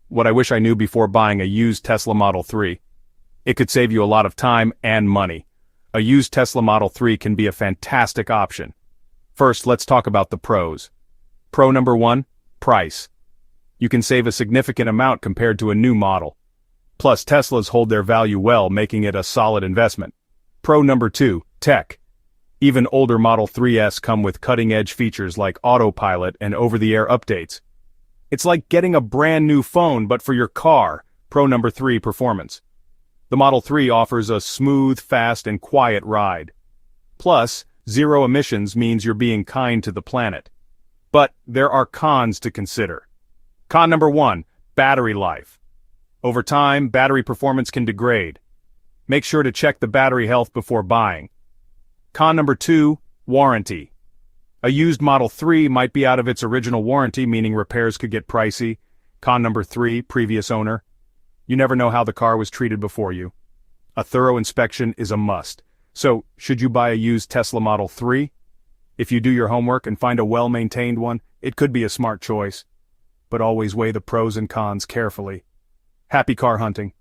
what I wish I knew before buying a used Tesla Model 3. It could save you a lot of time and money. A used Tesla Model 3 can be a fantastic option. First, let's talk about the pros. Pro number 1, price. You can save a significant amount compared to a new model. Plus, Teslas hold their value well, making it a solid investment. Pro number 2, tech. Even older Model 3s come with cutting-edge features like autopilot and over-the-air updates. It's like getting a brand new phone but for your car. Pro number 3, performance. The Model 3 offers a smooth, fast, and quiet ride. Plus, zero emissions means you're being kind to the planet. But there are cons to consider. Con number 1, battery life. Over time, battery performance can degrade. Make sure to check the battery health before buying. Con number 2, warranty. A used Model 3 might be out of its original warranty, meaning repairs could get pricey. Con number 3, previous owner. You never know how the car was treated before you. A thorough inspection is a must. So, should you buy a used Tesla Model 3? If you do your homework and find a well-maintained one, it could be a smart choice. But always weigh the pros and cons carefully. Happy car hunting.